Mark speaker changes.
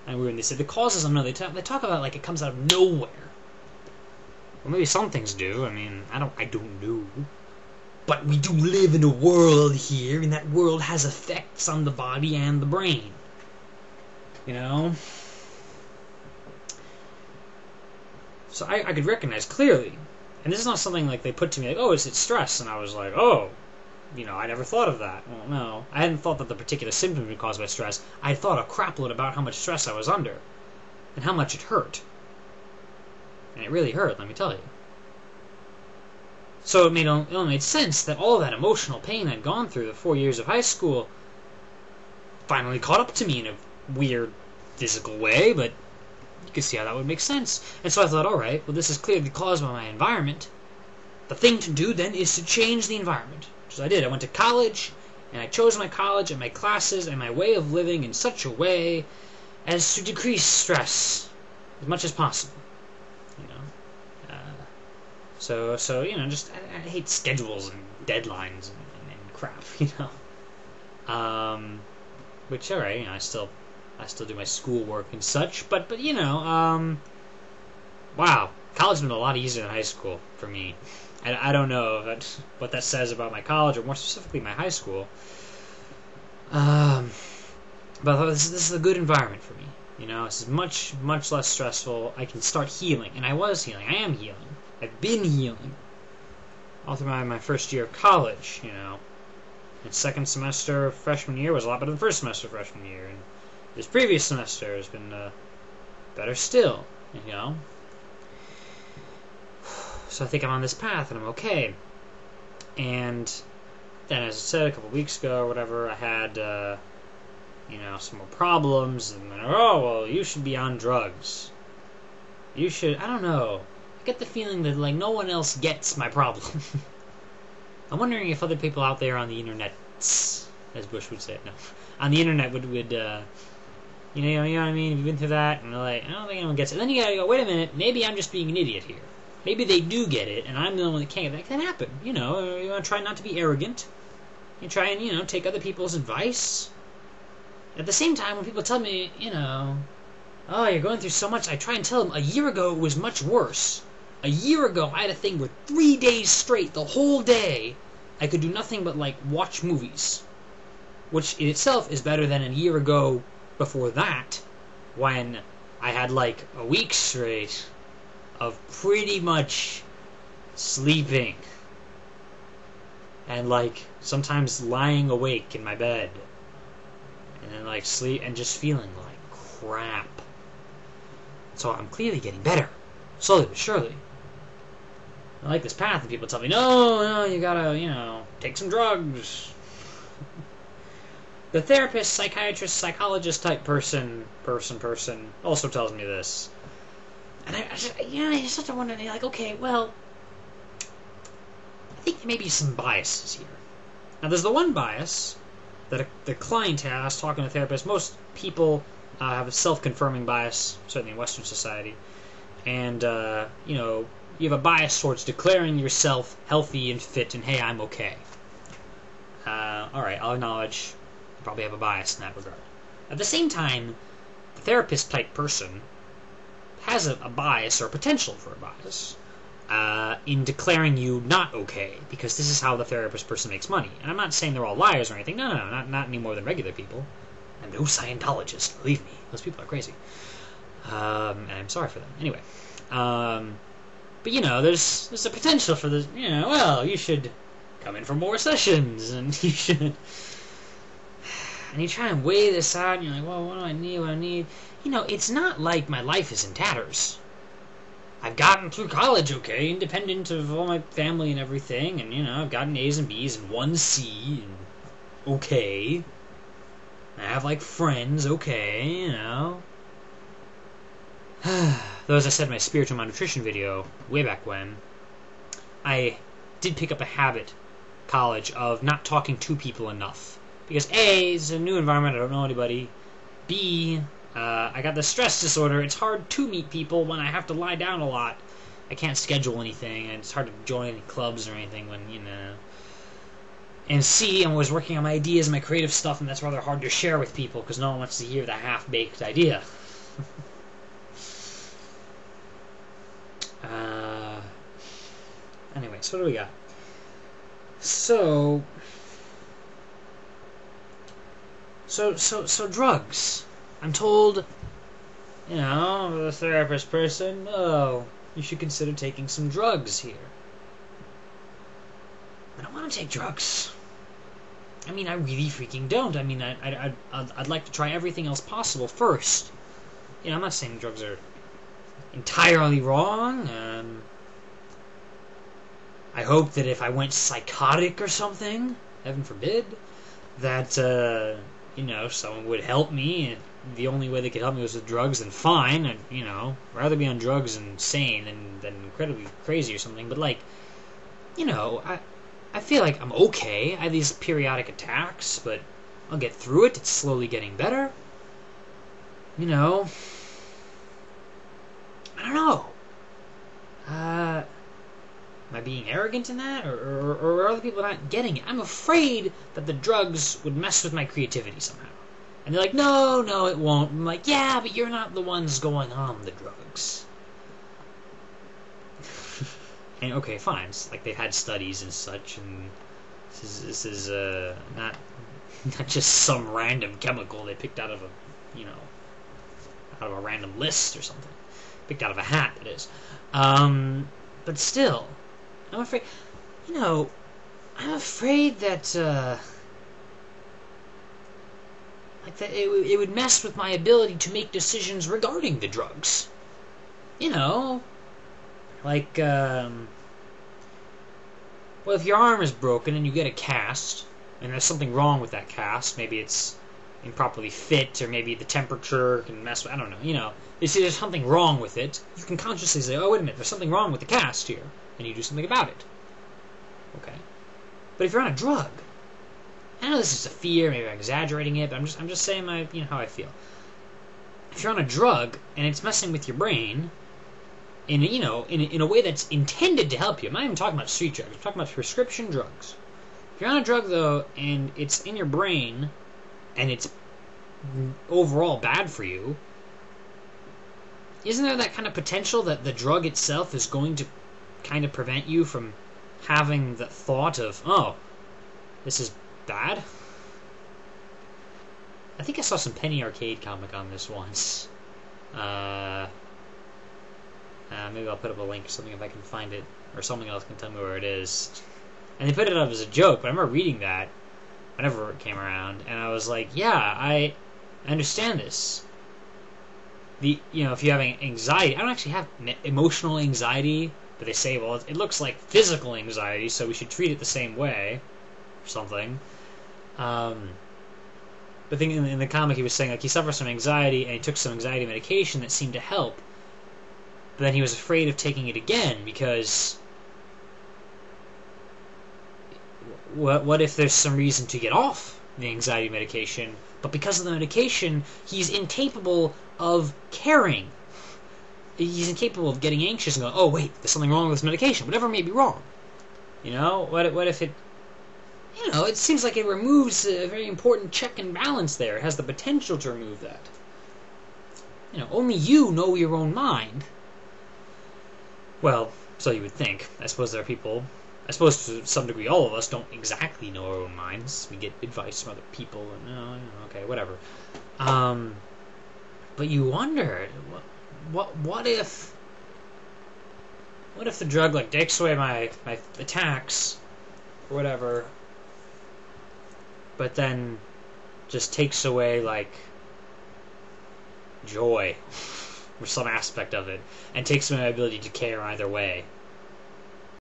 Speaker 1: And when they say the causes, they talk about it like it comes out of nowhere. Well, maybe some things do. I mean, I don't know. But we do live in a world here, and that world has effects on the body and the brain. You know? So I could recognize clearly. And this is not something like they put to me like, oh, is it stress? And I was like, oh, I never thought of that. Well, no. I hadn't thought that the particular symptom was caused by stress. I had thought a crapload about how much stress I was under. And how much it hurt. And it really hurt, let me tell you. So it made sense that all that emotional pain I'd gone through the 4 years of high school finally caught up to me in a weird physical way, but you could see how that would make sense. And so I thought, alright, well, this is clearly caused by my environment. The thing to do then is to change the environment. Which I did. I went to college, and I chose my college and my classes and my way of living in such a way as to decrease stress as much as possible. So just I hate schedules and deadlines and crap, Which, alright, I still do my schoolwork and such, but wow, college has been a lot easier than high school for me. I don't know what that says about my college, or more specifically my high school. But I thought this is a good environment for me. This is much, much less stressful. I can start healing, and I was healing. I am healing. I've been healing all through my first year of college, And second semester of freshman year was a lot better than first semester of freshman year, and this previous semester has been better still, So I think I'm on this path, and I'm okay. And then, as I said a couple weeks ago or whatever, I had, some more problems, and then, oh, well, you should be on drugs. You should, I don't know. I get the feeling that, no one else gets my problem. I'm wondering if other people out there on the internet, as Bush would say, on the internet would you know what I mean? You've been through that, and they're like, I don't think anyone gets it. And then you gotta go, wait a minute, maybe I'm just being an idiot here. Maybe they do get it, and I'm the only one that can't get it. That can happen, You want to try not to be arrogant. You try and, take other people's advice. At the same time, when people tell me, oh, you're going through so much, I try and tell them, a year ago it was much worse. A year ago, I had a thing where 3 days straight, the whole day, I could do nothing but, watch movies. Which in itself is better than a year ago before that, when I had, a week straight of pretty much sleeping. And, sometimes lying awake in my bed. And then, sleep and just feeling like crap. So I'm clearly getting better. Slowly but surely. I like this path, and people tell me, no, you gotta, take some drugs. The therapist, psychiatrist, psychologist type person also tells me this. And I just have to wonder, okay, well, I think there may be some biases here. Now, there's the one bias that the client has, talking to a therapist. Most people have a self-confirming bias, certainly in Western society. And, you have a bias towards declaring yourself healthy and fit and, hey, I'm okay. Alright, I'll acknowledge you probably have a bias in that regard. At the same time, the therapist-type person has a bias or potential for a bias in declaring you not okay, because this is how the therapist person makes money. And I'm not saying they're all liars or anything. No, not any more than regular people. I'm no Scientologist, believe me. Those people are crazy. And I'm sorry for them. Anyway. But, there's a potential for this, well, you should come in for more sessions, and you should... And you try and weigh this out, and you're like, well, what do I need? It's not like my life is in tatters. I've gotten through college okay, independent of all my family and everything, and, I've gotten A's and B's and 1 C, and okay. I have, friends, okay, Though, as I said in my spiritual malnutrition video way back when, I did pick up a habit, college, of not talking to people enough. Because A, it's a new environment, I don't know anybody. B, I got the stress disorder. It's hard to meet people when I have to lie down a lot. I can't schedule anything, and it's hard to join any clubs or anything when, And C, I'm always working on my ideas and my creative stuff, and that's rather hard to share with people because no one wants to hear the half-baked idea. Anyway, so what do we got? So drugs. I'm told, the therapist person, oh, you should consider taking some drugs here. I don't want to take drugs. I mean, I really freaking don't. I mean, I'd like to try everything else possible first. I'm not saying drugs are entirely wrong. I hope that if I went psychotic or something, heaven forbid, that, someone would help me. And the only way they could help me was with drugs, then fine. I'd, rather be on drugs and sane than incredibly crazy or something. But, I feel like I'm okay. I have these periodic attacks, but I'll get through it. It's slowly getting better. I don't know. Am I being arrogant in that? Or are other people not getting it? I'm afraid that the drugs would mess with my creativity somehow. And they're like, no, it won't. I'm like, yeah, but you're not the ones going on the drugs. And okay, fine. It's like they've had studies and such, and this is not just some random chemical they picked out of a random list or something. Picked out of a hat, that is. But still, I'm afraid. I'm afraid that that it would mess with my ability to make decisions regarding the drugs. Well, if your arm is broken and you get a cast, and there's something wrong with that cast, maybe it's improperly fit, or maybe the temperature can mess with, I don't know, you see there's something wrong with it, you can consciously say, oh, wait a minute, there's something wrong with the cast here, and you do something about it. Okay? But if you're on a drug, I know this is a fear, maybe I'm exaggerating it, but I'm just saying how I feel. If you're on a drug, and it's messing with your brain, in a way that's intended to help you. I'm not even talking about street drugs. I'm talking about prescription drugs. If you're on a drug, though, and it's in your brain, and it's overall bad for you, isn't there that kind of potential that the drug itself is going to kind of prevent you from having the thought of, oh, this is bad? I think I saw some Penny Arcade comic on this once. Maybe I'll put up a link or something if I can find it, or someone else can tell me where it is. And they put it up as a joke, but I remember reading that whenever it came around, and I was like, yeah, I understand this. If you're having anxiety, I don't actually have emotional anxiety, but they say, well, it looks like physical anxiety, so we should treat it the same way, or something. But in the comic, he was saying, he suffers from anxiety, and he took some anxiety medication that seemed to help. But then he was afraid of taking it again, because what if there's some reason to get off the anxiety medication, but because of the medication, he's incapable of caring. He's incapable of getting anxious and going, oh, wait, there's something wrong with this medication, whatever may be wrong. What if it... it seems like it removes a very important check and balance there. It has the potential to remove that. Only you know your own mind. Well, so you would think. I suppose there are people... I suppose to some degree all of us don't exactly know our own minds. We get advice from other people, and okay, whatever. But you wonder, what if the drug takes away my attacks or whatever, but then just takes away joy or some aspect of it, and takes away my ability to care either way.